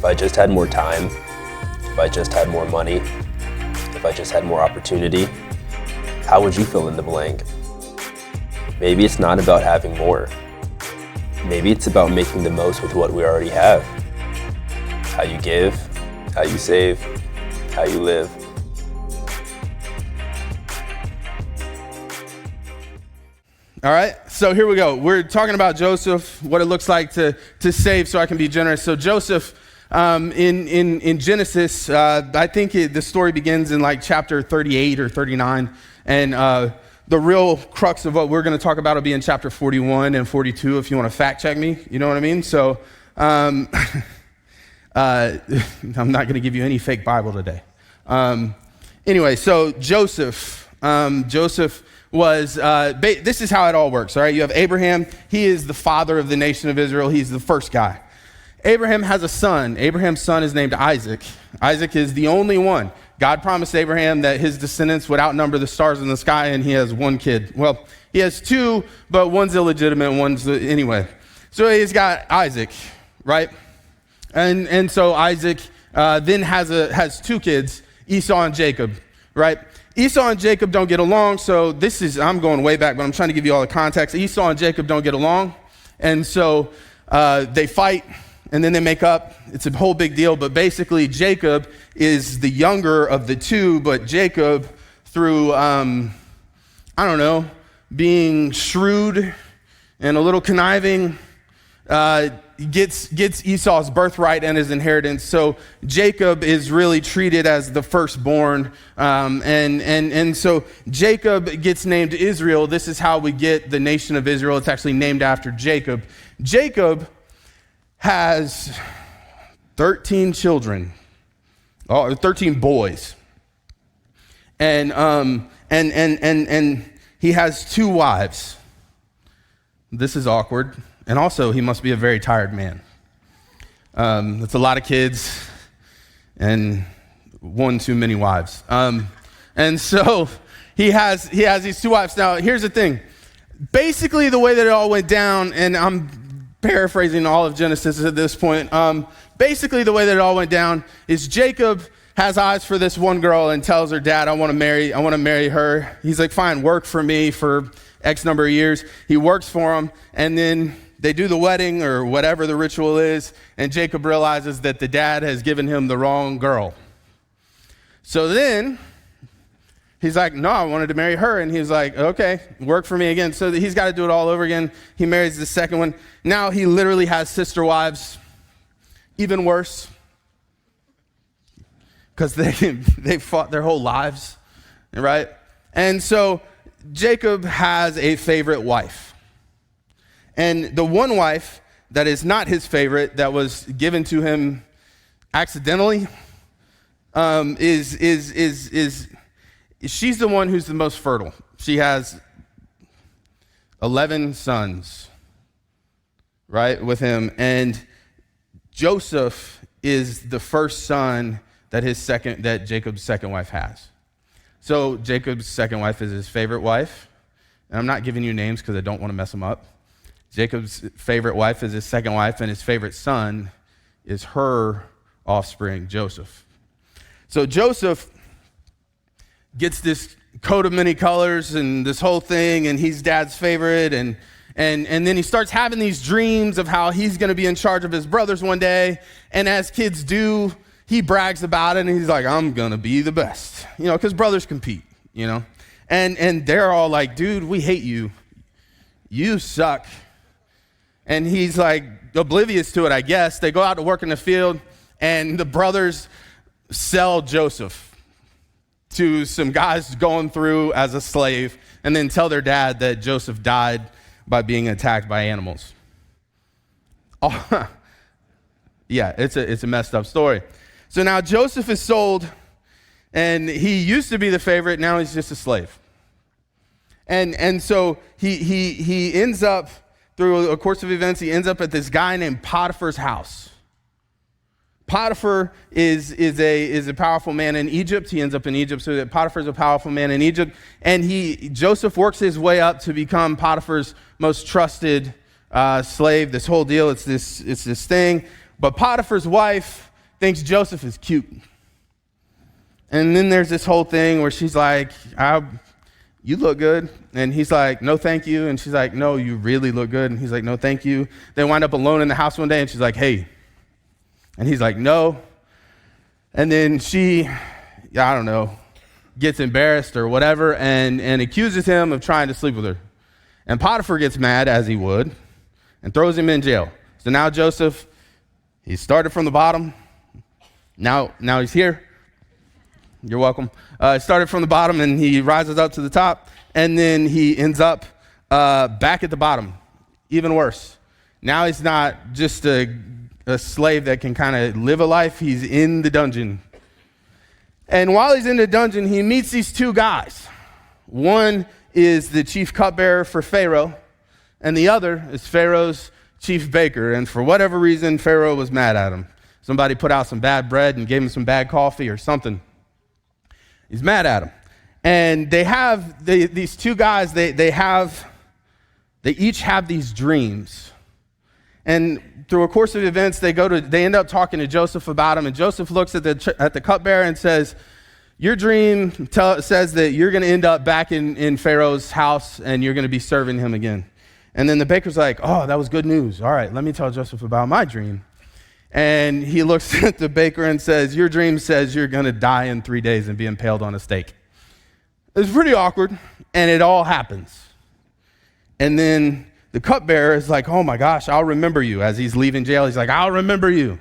If I just had more time, if I just had more money, if I just had more opportunity, how would you fill in the blank? Maybe it's not about having more. Maybe it's about making the most with what we already have. How you give, how you save, how you live. All right, so here we go. We're talking about Joseph, what it looks like to save so I can be generous. So Joseph, in Genesis, I think the story begins in like chapter 38 or 39, and the real crux of what we're going to talk about will be in chapter 41 and 42 if you want to fact check me, you know what I mean? So I'm not going to give you any fake Bible today. Anyway, so Joseph was, this is how it all works, all right? You have Abraham. He is the father of the nation of Israel. He's the first guy. Abraham has a son. Abraham's son is named Isaac. Isaac is the only one. God promised Abraham that his descendants would outnumber the stars in the sky, and he has one kid. Well, he has two, but one's illegitimate, anyway. So he's got Isaac, right? And so Isaac then has two kids, Esau and Jacob, right? Esau and Jacob don't get along, so I'm going way back, but I'm trying to give you all the context. Esau and Jacob don't get along, and so they fight, and then they make up. It's a whole big deal, but basically Jacob is the younger of the two, but Jacob, through, being shrewd and a little conniving, gets Esau's birthright and his inheritance. So Jacob is really treated as the firstborn, and so Jacob gets named Israel. This is how we get the nation of Israel. It's actually named after Jacob. Jacob has 13 children, 13 boys, and he has two wives. This is awkward. And also, he must be a very tired man. That's a lot of kids and one too many wives. And so he has these two wives. Now, here's the thing. Basically, the way that it all went down, and I'm paraphrasing all of Genesis at this point. Basically, the way that it all went down is Jacob has eyes for this one girl and tells her dad, I want to marry her. He's like, fine, work for me for X number of years. He works for him, and then they do the wedding or whatever the ritual is, and Jacob realizes that the dad has given him the wrong girl. So then he's like, no, I wanted to marry her. And he's like, okay, work for me again. So he's got to do it all over again. He marries the second one. Now he literally has sister wives, even worse, because they fought their whole lives, right? And so Jacob has a favorite wife. And the one wife that is not his favorite, that was given to him accidentally, she's the one who's the most fertile. She has 11 sons, right, with him. And Joseph is the first son that Jacob's second wife has. So Jacob's second wife is his favorite wife. And I'm not giving you names because I don't want to mess them up. Jacob's favorite wife is his second wife, and his favorite son is her offspring, Joseph. So Joseph gets this coat of many colors and this whole thing, and he's dad's favorite, and then he starts having these dreams of how he's going to be in charge of his brothers one day, and as kids do, he brags about it, and he's like, I'm going to be the best, because brothers compete, and they're all like, dude, we hate you. You suck. And he's like oblivious to it, I guess. They go out to work in the field, and the brothers sell Joseph to some guys going through as a slave, and then tell their dad that Joseph died by being attacked by animals. Oh, yeah, it's a messed up story. So now Joseph is sold, and he used to be the favorite. Now he's just a slave. And so he ends up, through a course of events, he ends up at this guy named Potiphar's house. Potiphar is a powerful man in Egypt. He ends up in Egypt, so that Potiphar's a powerful man in Egypt. And Joseph works his way up to become Potiphar's most trusted slave. This whole deal, it's this thing. But Potiphar's wife thinks Joseph is cute. And then there's this whole thing where she's like, you look good. And he's like, no, thank you. And she's like, no, you really look good. And he's like, no, thank you. They wind up alone in the house one day, and she's like, hey. And he's like, no. And then she, I don't know, gets embarrassed or whatever and accuses him of trying to sleep with her. And Potiphar gets mad, as he would, and throws him in jail. So now Joseph, he started from the bottom. Now he's here. You're welcome. Started from the bottom, and he rises up to the top, and then he ends up back at the bottom. Even worse. Now he's not just a slave that can kind of live a life. He's in the dungeon. And while he's in the dungeon, he meets these two guys. One is the chief cupbearer for Pharaoh, and the other is Pharaoh's chief baker. And for whatever reason, Pharaoh was mad at him. Somebody put out some bad bread and gave him some bad coffee or something. He's mad at him. And they have, these two guys, they each have these dreams. And through a course of events, they end up talking to Joseph about them. And Joseph looks at the cupbearer and says, your dream says that you're going to end up back in Pharaoh's house and you're going to be serving him again. And then the baker's like, oh, that was good news. All right, let me tell Joseph about my dream. And he looks at the baker and says, your dream says you're going to die in 3 days and be impaled on a stake. It's pretty awkward, and it all happens. And then the cupbearer is like, oh my gosh, I'll remember you. As he's leaving jail, he's like, I'll remember you.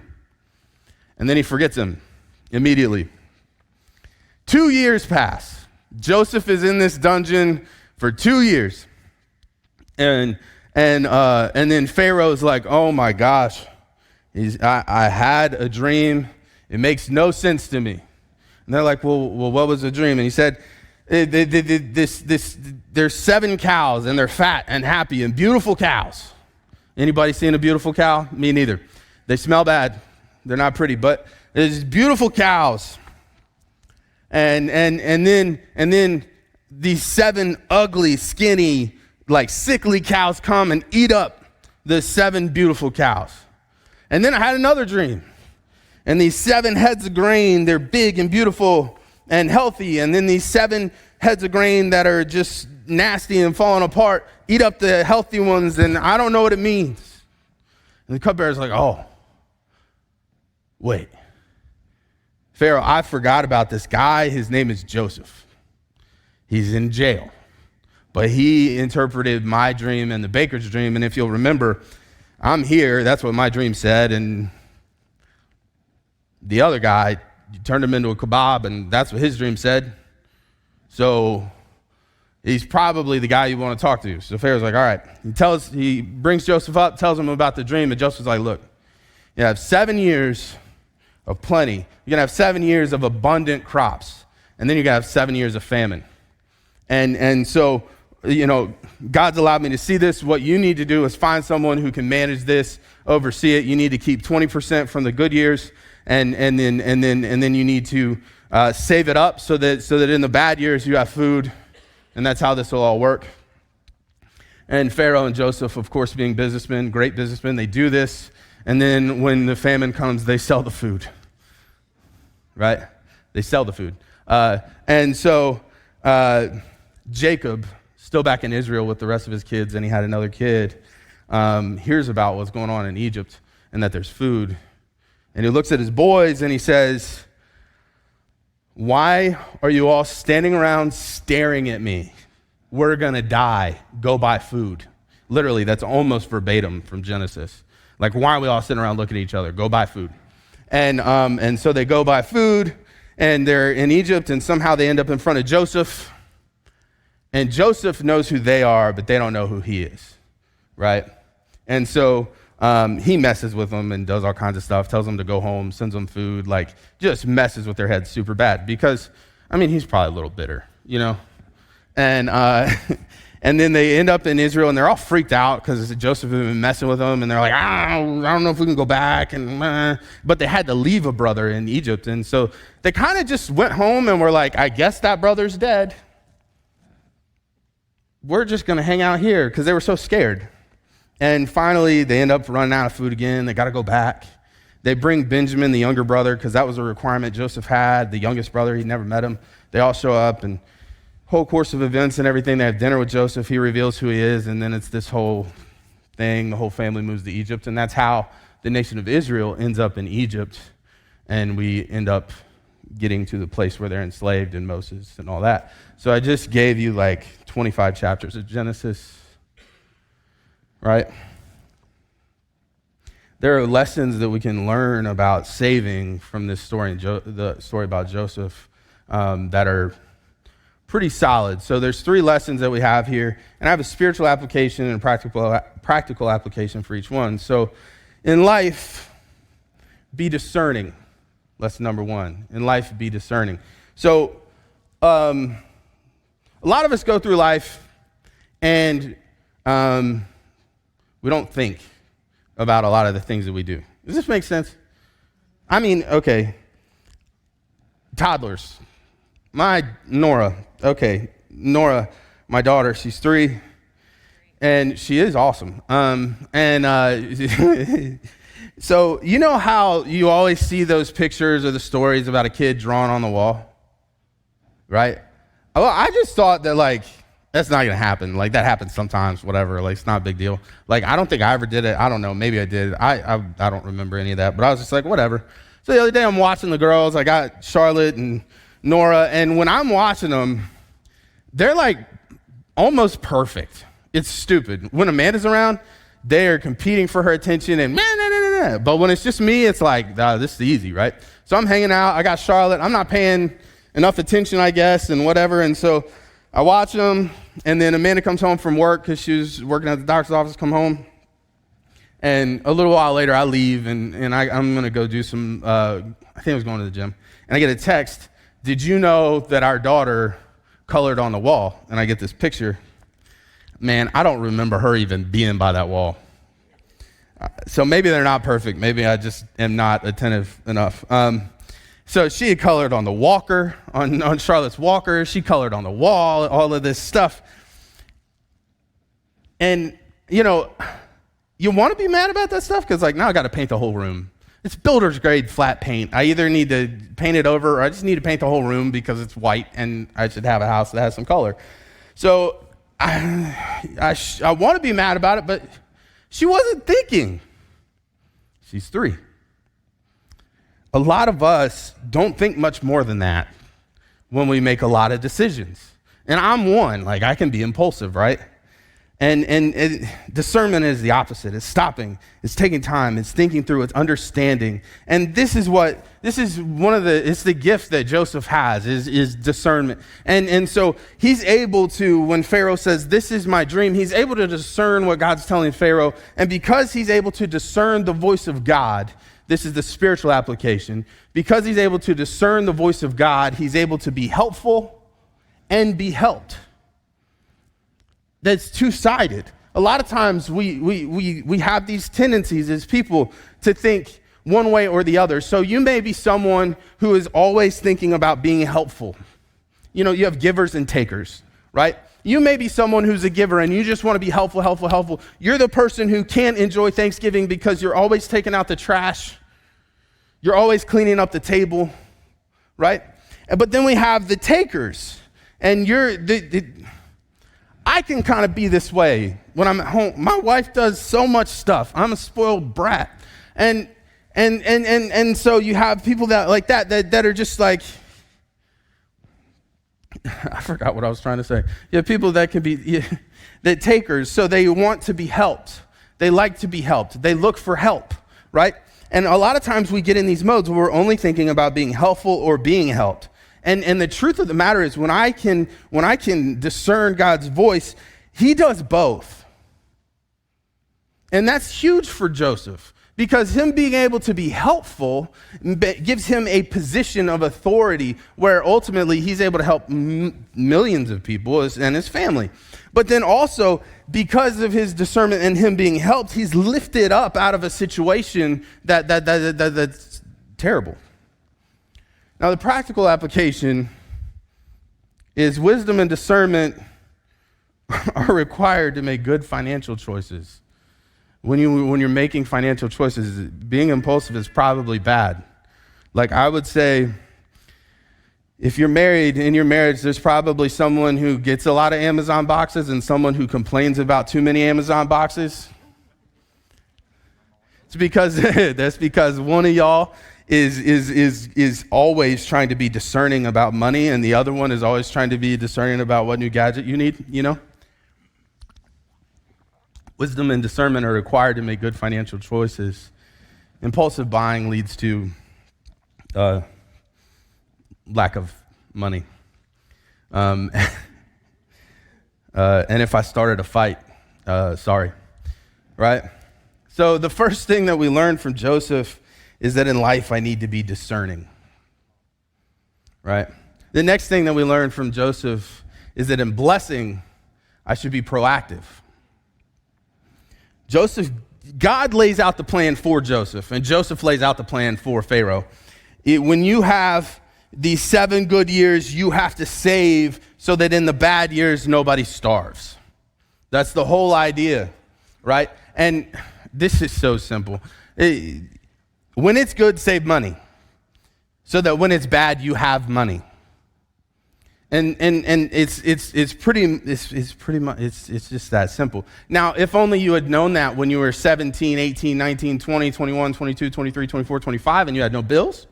And then he forgets him immediately. 2 years pass. Joseph is in this dungeon for 2 years. And then Pharaoh's like, oh my gosh, I had a dream. It makes no sense to me. And they're like, well, what was the dream? And he said, there's 7 cows, and they're fat and happy and beautiful cows. Anybody seen a beautiful cow? Me neither. They smell bad. They're not pretty, but there's beautiful cows. And then these 7 ugly, skinny, like sickly cows come and eat up the 7 beautiful cows. And then I had another dream. And these 7 heads of grain, they're big and beautiful and healthy. And then these 7 heads of grain that are just nasty and falling apart eat up the healthy ones, and I don't know what it means. And the cupbearer's like, oh, wait. Pharaoh, I forgot about this guy. His name is Joseph. He's in jail. But he interpreted my dream and the baker's dream. And if you'll remember, I'm here. That's what my dream said. And the other guy, you turned him into a kebab, and that's what his dream said. So he's probably the guy you want to talk to. So Pharaoh's like, all right. He brings Joseph up, tells him about the dream. And Joseph's like, look, you have 7 years of plenty. You're going to have 7 years of abundant crops. And then you're going to have 7 years of famine. And so, God's allowed me to see this. What you need to do is find someone who can manage this, oversee it. You need to keep 20% from the good years, and then you need to save it up so that in the bad years you have food, and that's how this will all work. And Pharaoh and Joseph, of course, being businessmen, great businessmen, they do this, and then when the famine comes, they sell the food, right? They sell the food. And so Jacob, still back in Israel with the rest of his kids, and he had another kid, hears about what's going on in Egypt and that there's food. And he looks at his boys and he says, why are you all standing around staring at me? We're going to die. Go buy food. Literally, that's almost verbatim from Genesis. Like, why are we all sitting around looking at each other? Go buy food. And so they go buy food, and they're in Egypt, and somehow they end up in front of Joseph. And Joseph knows who they are, but they don't know who he is, right? And so he messes with them and does all kinds of stuff, tells them to go home, sends them food, like just messes with their heads super bad because, he's probably a little bitter, And and then they end up in Israel, and they're all freaked out because Joseph has been messing with them, and they're like, I don't know if we can go back. But they had to leave a brother in Egypt, and so they kind of just went home and were like, I guess that brother's dead. We're just going to hang out here because they were so scared. And finally, they end up running out of food again. They got to go back. They bring Benjamin, the younger brother, because that was a requirement Joseph had. The youngest brother, he never met him. They all show up, and whole course of events and everything. They have dinner with Joseph. He reveals who he is, and then it's this whole thing. The whole family moves to Egypt, and that's how the nation of Israel ends up in Egypt, and we end up getting to the place where they're enslaved in Moses and all that. So I just gave you like 25 chapters of Genesis, right? There are lessons that we can learn about saving from this story, the story about Joseph, that are pretty solid. So there's 3 lessons that we have here, and I have a spiritual application and a practical application for each one. So in life, be discerning. Lesson number 1. In life, be discerning. So a lot of us go through life and we don't think about a lot of the things that we do. Does this make sense? I mean, okay, toddlers. My Nora, my daughter, she's 3, and she is awesome. So you know how you always see those pictures or the stories about a kid drawn on the wall, right? Well, I just thought that, like, that's not going to happen. Like, that happens sometimes, whatever. Like, it's not a big deal. Like, I don't think I ever did it. I don't know. Maybe I did. I don't remember any of that. But I was just like, whatever. So the other day I'm watching the girls. I got Charlotte and Nora. And when I'm watching them, they're, like, almost perfect. It's stupid. When Amanda's around, they are competing for her attention. And but when it's just me, it's like, this is easy, right? So I'm hanging out. I got Charlotte. I'm not paying enough attention, I guess, and whatever. And so I watch them, and then Amanda comes home from work because she was working at the doctor's office, come home. And a little while later, I leave, and I'm going to go do some, I think I was going to the gym. And I get a text, did you know that our daughter colored on the wall? And I get this picture. Man, I don't remember her even being by that wall. So maybe they're not perfect. Maybe I just am not attentive enough. So she had colored on the walker, on Charlotte's walker. She colored on the wall, all of this stuff. And, you know, you want to be mad about that stuff? Because, like, now I got to paint the whole room. It's builder's grade flat paint. I either need to paint it over or I just need to paint the whole room because it's white and I should have a house that has some color. So I want to be mad about it, but she wasn't thinking. She's 3. A lot of us don't think much more than that when we make a lot of decisions. And I'm one. Like, I can be impulsive, right? And discernment is the opposite. It's stopping. It's taking time. It's thinking through. It's understanding. And it's the gift that Joseph has is discernment. And so he's able to, when Pharaoh says, this is my dream, he's able to discern what God's telling Pharaoh. And because he's able to discern the voice of God, this is the spiritual application. Because he's able to discern the voice of God, he's able to be helpful and be helped. That's two-sided. A lot of times we have these tendencies as people to think one way or the other. So you may be someone who is always thinking about being helpful. You know, you have givers and takers, right? You may be someone who's a giver and you just want to be helpful. You're the person who can't enjoy Thanksgiving because you're always taking out the trash. You're always cleaning up the table, right? But then we have the takers, and I can kind of be this way when I'm at home. My wife does so much stuff. I'm a spoiled brat. And so you have people that like that are just like, I forgot what I was trying to say. You have people that can be that takers, so they want to be helped. They like to be helped. They look for help, right? And a lot of times we get in these modes where we're only thinking about being helpful or being helped. And the truth of the matter is when I can discern God's voice, he does both. And that's huge for Joseph because him being able to be helpful gives him a position of authority where ultimately he's able to help millions of people and his family. But then also because of his discernment and him being helped, he's lifted up out of a situation that's terrible. Now, the practical application is wisdom and discernment are required to make good financial choices. when you're making financial choices, being impulsive is probably bad. Like I would say, if you're married, in your marriage, there's probably someone who gets a lot of Amazon boxes and someone who complains about too many Amazon boxes. It's because that's because one of y'all is always trying to be discerning about money, and the other one is always trying to be discerning about what new gadget you need, you know? Wisdom and discernment are required to make good financial choices. Impulsive buying leads to lack of money. And if I started a fight, sorry, right? So the first thing that we learned from Joseph is that in life I need to be discerning, right? The next thing that we learned from Joseph is that in blessing, I should be proactive. God lays out the plan for Joseph, and Joseph lays out the plan for Pharaoh. When you have these 7 good years, you have to save so that in the bad years, nobody starves. That's the whole idea, right? And this is so simple. When it's good, save money, so that when it's bad, you have money. And it's just that simple. Now, if only you had known that when you were 17, 18, 19, 20, 21, 22, 23, 24, 25, and you had no bills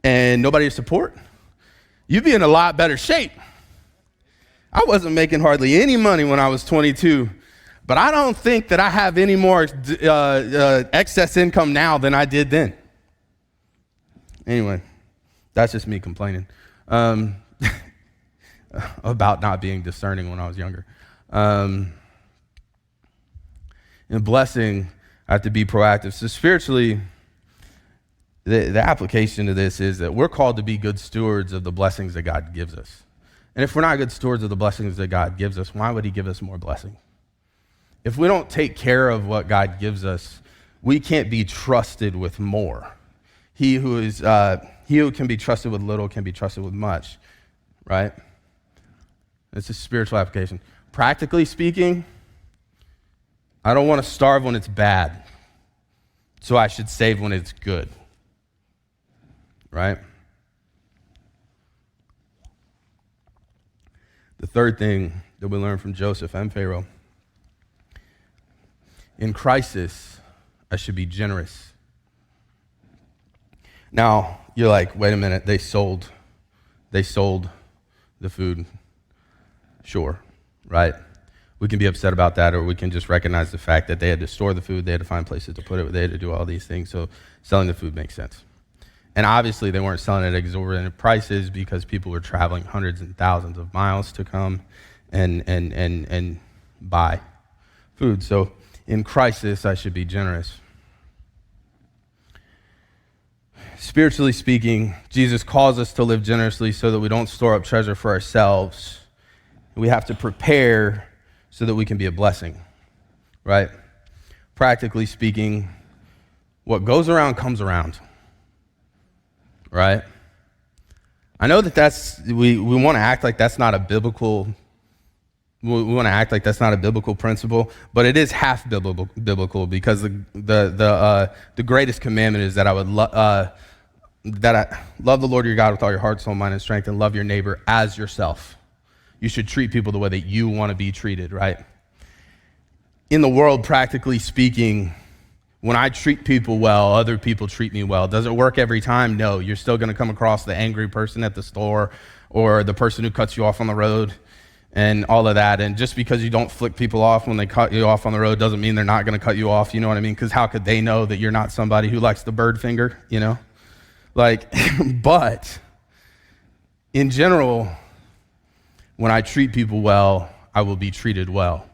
and nobody to support, you'd be in a lot better shape. I wasn't making hardly any money when I was 22, but I don't think that I have any more excess income now than I did then. Anyway, that's just me complaining. About not being discerning when I was younger. In blessing, I have to be proactive. So spiritually, the application of this is that we're called to be good stewards of the blessings that God gives us. And if we're not good stewards of the blessings that God gives us, why would he give us more blessing? If we don't take care of what God gives us, we can't be trusted with more. He who can be trusted with little can be trusted with much, right? It's a spiritual application. Practically speaking, I don't want to starve when it's bad, so I should save when it's good, right? The third thing that we learn from Joseph and Pharaoh, in crisis, I should be generous. Now, you're like, wait a minute, they sold the food. Sure, right? We can be upset about that, or we can just recognize the fact that they had to store the food, they had to find places to put it, they had to do all these things, so selling the food makes sense. And obviously they weren't selling it at exorbitant prices because people were traveling hundreds and thousands of miles to come and buy food. So in crisis, I should be generous. Spiritually speaking, Jesus calls us to live generously so that we don't store up treasure for ourselves. We have to prepare so that we can be a blessing, right? Practically speaking, what goes around comes around, right? I know that we want to act like that's not a biblical. We want to act like that's not a biblical principle, but it is half biblical because the greatest commandment is that I love the Lord your God with all your heart, soul, mind, and strength, and love your neighbor as yourself. You should treat people the way that you want to be treated, right? In the world, practically speaking, when I treat people well, other people treat me well. Does it work every time? No. You're still going to come across the angry person at the store or the person who cuts you off on the road and all of that. And just because you don't flick people off when they cut you off on the road doesn't mean they're not going to cut you off, you know what I mean? Because how could they know that you're not somebody who likes the bird finger, you know? But in general, when I treat people well, I will be treated well,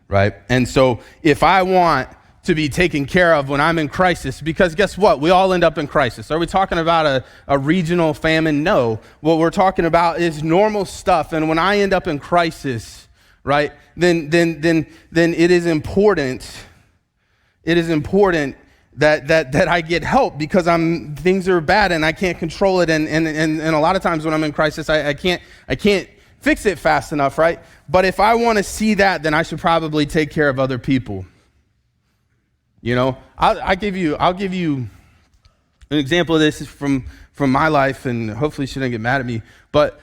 right? And so if I want to be taken care of when I'm in crisis, because guess what? We all end up in crisis. Are we talking about a regional famine? No. What we're talking about is normal stuff. And when I end up in crisis, right, then it is important that I get help because things are bad and I can't control it. And a lot of times when I'm in crisis, I can't fix it fast enough, right? But if I want to see that, then I should probably take care of other people. I'll give you an example of this from my life, and hopefully she didn't get mad at me. But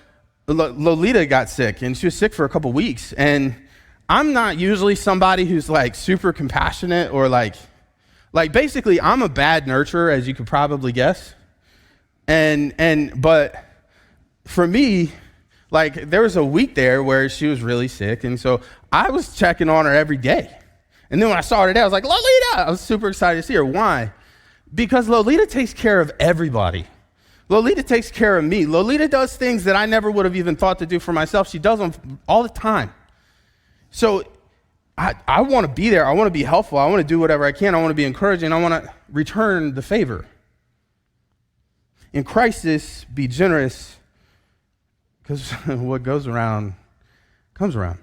Lolita got sick, and she was sick for a couple weeks. And I'm not usually somebody who's like super compassionate or like basically I'm a bad nurturer, as you could probably guess. But for me, like there was a week there where she was really sick, and so I was checking on her every day. And then when I saw her today, I was like, Lolita! I was super excited to see her. Why? Because Lolita takes care of everybody. Lolita takes care of me. Lolita does things that I never would have even thought to do for myself. She does them all the time. So I want to be there. I want to be helpful. I want to do whatever I can. I want to be encouraging. I want to return the favor. In crisis, be generous, because what goes around comes around,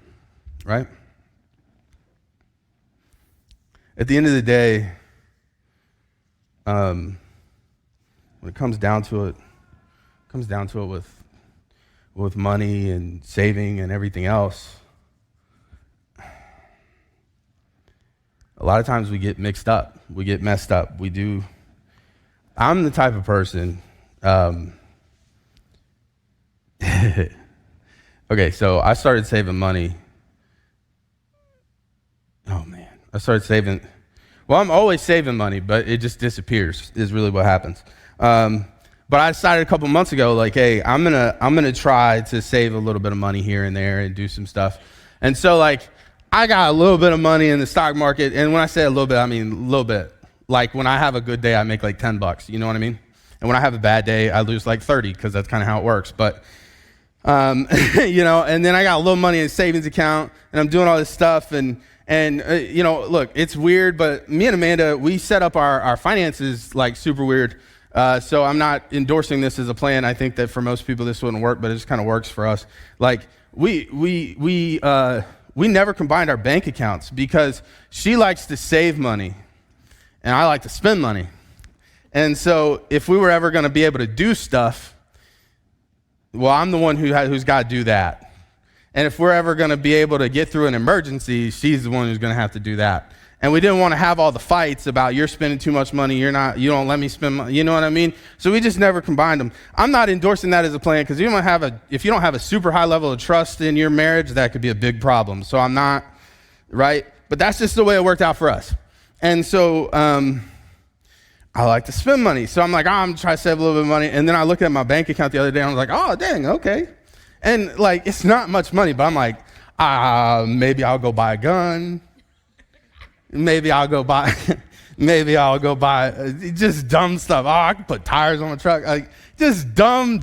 right? At the end of the day, when it comes down to it, with money and saving and everything else. A lot of times we get mixed up. We get messed up. I'm the type of person. Okay, so I started saving money. Oh, man. I'm always saving money, but it just disappears is really what happens. But I decided a couple months ago, like, hey, I'm gonna try to save a little bit of money here and there and do some stuff. And so, like, I got a little bit of money in the stock market, and when I say a little bit, I mean a little bit. Like, when I have a good day, I make like $10, you know what I mean? And when I have a bad day, I lose like 30, because that's kind of how it works. But, and then I got a little money in a savings account, and I'm doing all this stuff, and look, it's weird, but me and Amanda, we set up our finances like super weird. So I'm not endorsing this as a plan. I think that for most people this wouldn't work, but it just kind of works for us. Like we never combined our bank accounts because she likes to save money and I like to spend money. And so if we were ever going to be able to do stuff, well, I'm the one who's got to do that. And if we're ever going to be able to get through an emergency, she's the one who's going to have to do that. And we didn't want to have all the fights about you're spending too much money, you don't let me spend money, you know what I mean? So we just never combined them. I'm not endorsing that as a plan, because if you don't have a super high level of trust in your marriage, that could be a big problem. So I'm not, right? But that's just the way it worked out for us. And so I like to spend money. So I'm like, I'm trying to save a little bit of money. And then I looked at my bank account the other day, and I was like, oh, dang, okay. And like, it's not much money, but I'm like, maybe I'll go buy a gun. Maybe I'll go buy just dumb stuff. Oh, I can put tires on my truck. Like, just dumb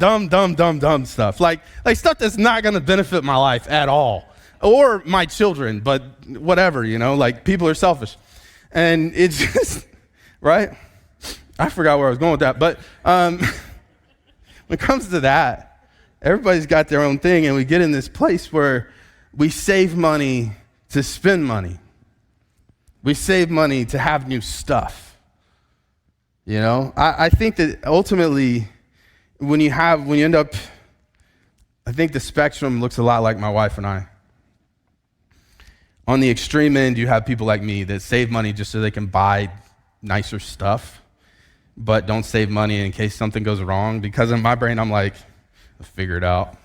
stuff. Like stuff that's not going to benefit my life at all, or my children, but whatever, like people are selfish. And it's just, right? I forgot where I was going with that. But when it comes to that, everybody's got their own thing, and we get in this place where we save money to spend money. We save money to have new stuff. I think that ultimately, when you end up, I think the spectrum looks a lot like my wife and I. On the extreme end, you have people like me that save money just so they can buy nicer stuff, but don't save money in case something goes wrong. Because in my brain, I'm like, I'll figure it out.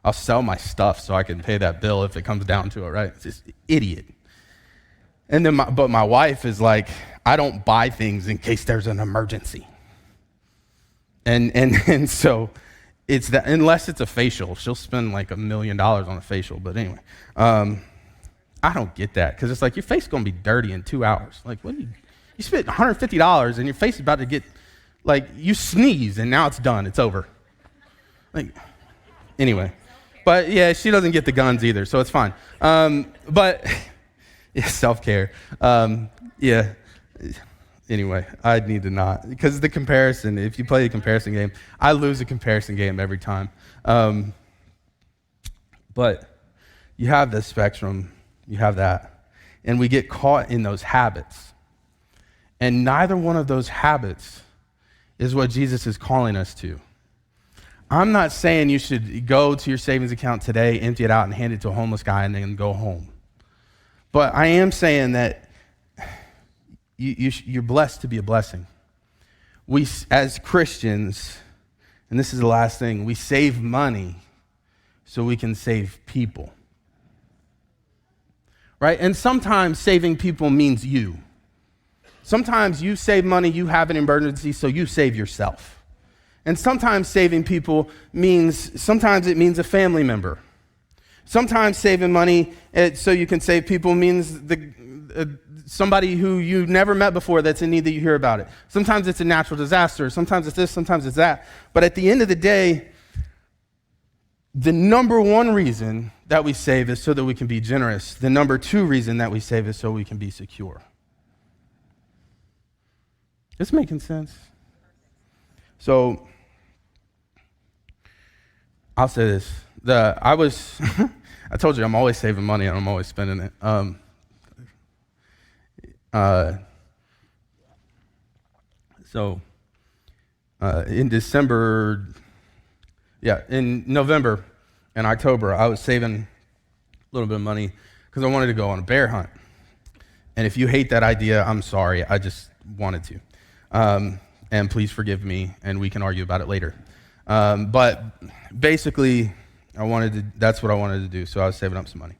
I'll sell my stuff so I can pay that bill if it comes down to it, right? It's just idiot. And then my wife is like, I don't buy things in case there's an emergency. And so it's that, unless it's a facial, she'll spend like $1 million on a facial. But anyway, I don't get that, because it's like, your face is going to be dirty in 2 hours. Like, what do you spent $150 and your face is about to get, like, you sneeze and now it's done, it's over. Like, anyway. But yeah, she doesn't get the guns either, so it's fine. But yeah, self-care. Yeah. Anyway, I need to not, because the comparison, if you play a comparison game, I lose a comparison game every time. But you have this spectrum, you have that, and we get caught in those habits. And neither one of those habits is what Jesus is calling us to. I'm not saying you should go to your savings account today, empty it out, and hand it to a homeless guy and then go home. But I am saying that you're blessed to be a blessing. We, as Christians, and this is the last thing, we save money so we can save people. Right? And sometimes saving people means you. Sometimes you save money, you have an emergency, so you save yourself. And sometimes saving people sometimes it means a family member. Sometimes saving money so you can save people means somebody who you never met before that's in need that you hear about it. Sometimes it's a natural disaster. Sometimes it's this, sometimes it's that. But at the end of the day, the number one reason that we save is so that we can be generous. The number two reason that we save is so we can be secure. This making sense? So, I'll say this. I told you I'm always saving money and I'm always spending it. In November and October, I was saving a little bit of money because I wanted to go on a bear hunt. And if you hate that idea, I'm sorry. I just wanted to. And please forgive me, and we can argue about it later. But basically, that's what I wanted to do, so I was saving up some money.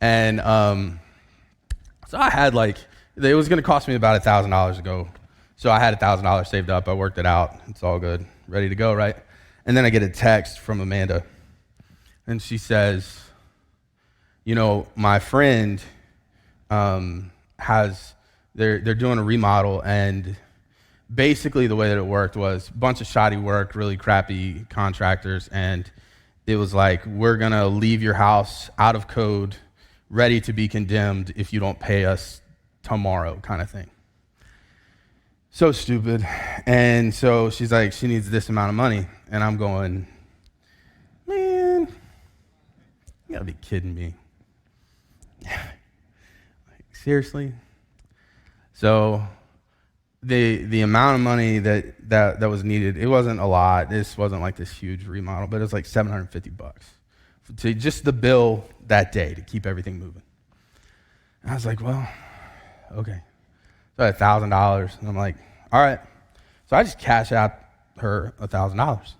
And so I had it was going to cost me about $1,000 to go. So I had $1,000 saved up. I worked it out. It's all good. Ready to go, right? And then I get a text from Amanda, and she says, my friend they're doing a remodel, and basically the way that it worked was a bunch of shoddy work, really crappy contractors, and it was like, we're going to leave your house out of code, ready to be condemned if you don't pay us tomorrow kind of thing. So stupid. And so she's like, she needs this amount of money. And I'm going, man, you gotta be kidding me. Seriously? So the amount of money that was needed, it wasn't a lot. This wasn't like this huge remodel, but it was like $750 to just the bill that day to keep everything moving. And I was like, well, okay. So I had $1,000, and I'm like, all right. So I just cash out her $1,000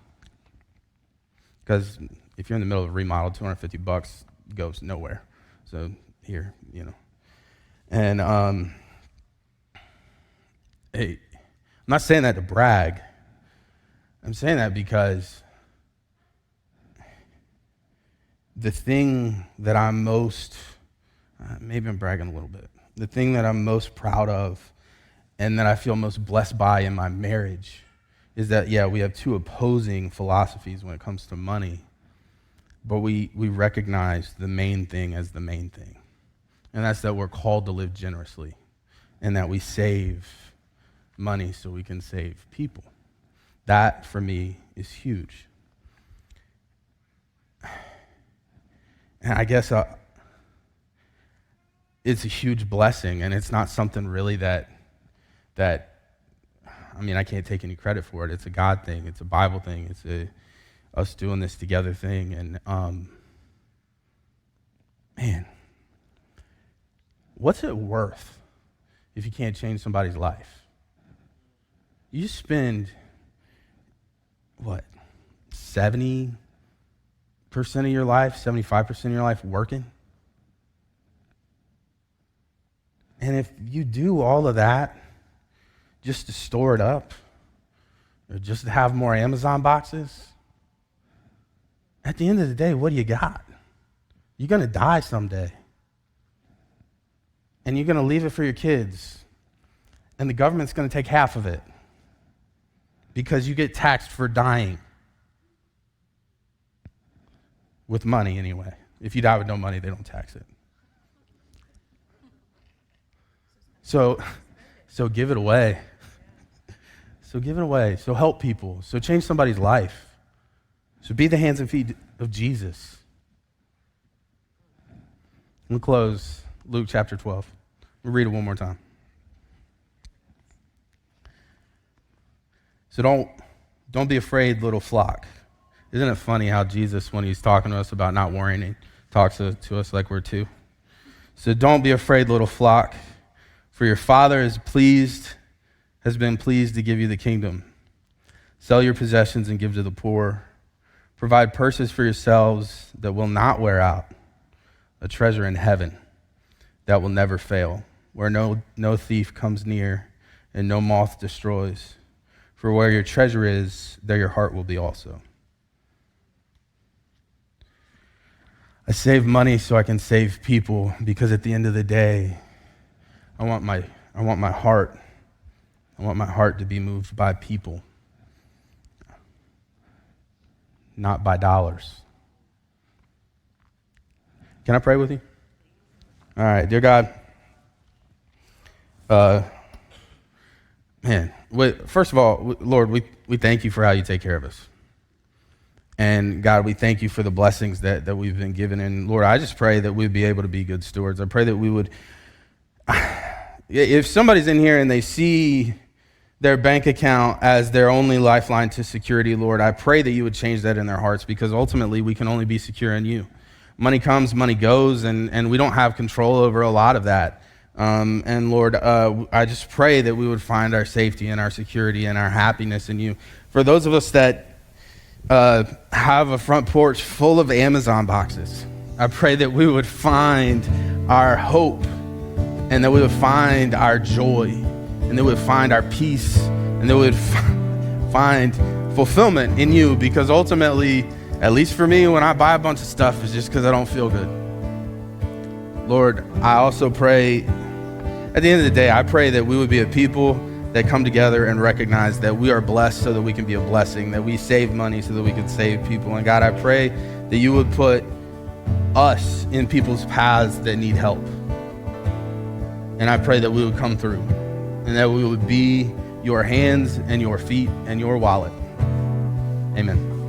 because if you're in the middle of a remodel, $250 goes nowhere. So here, and hey, I'm not saying that to brag. I'm saying that because the thing that I'm most, maybe I'm bragging a little bit, the thing that I'm most proud of and that I feel most blessed by in my marriage is that, we have two opposing philosophies when it comes to money, but we recognize the main thing as the main thing, and that's that we're called to live generously and that we save money so we can save people. That, for me, is huge. And I guess it's a huge blessing, and it's not something really that I can't take any credit for it. It's a God thing. It's a Bible thing. It's a us doing this together thing. And man, what's it worth if you can't change somebody's life? You spend, 70% of your life, 75% of your life working? And if you do all of that just to store it up, or just to have more Amazon boxes, at the end of the day, what do you got? You're going to die someday. And you're going to leave it for your kids. And the government's going to take half of it because you get taxed for dying. With money, anyway. If you die with no money, they don't tax it. So give it away. So help people. So change somebody's life. So be the hands and feet of Jesus. We'll close Luke chapter 12. We'll read it one more time. So don't be afraid, little flock. Isn't it funny how Jesus, when he's talking to us about not worrying, he talks to us like we're two? So don't be afraid, little flock, For your Father has been pleased to give you the kingdom. Sell your possessions and give to the poor. Provide purses for yourselves that will not wear out, a treasure in heaven that will never fail, where no thief comes near and no moth destroys. For where your treasure is, there your heart will be also. I save money so I can save people, because at the end of the day, I want my heart to be moved by people, not by dollars. Can I pray with you? All right, dear God, first of all, Lord, we thank you for how you take care of us. And God, we thank you for the blessings that we've been given. And Lord, I just pray that we'd be able to be good stewards. I pray that we would, if somebody's in here and they see their bank account as their only lifeline to security, Lord, I pray that you would change that in their hearts, because ultimately we can only be secure in you. Money comes, money goes, and we don't have control over a lot of that. And Lord, I just pray that we would find our safety and our security and our happiness in you. For those of us that have a front porch full of Amazon boxes, I pray that we would find our hope, and that we would find our joy, and that we would find our peace, and that we would find fulfillment in you, because ultimately, at least for me, when I buy a bunch of stuff, it's just because I don't feel good. Lord, I also pray, at the end of the day, I pray that we would be a people that come together and recognize that we are blessed so that we can be a blessing, that we save money so that we can save people. And God, I pray that you would put us in people's paths that need help. And I pray that we would come through, and that we would be your hands and your feet and your wallet. Amen.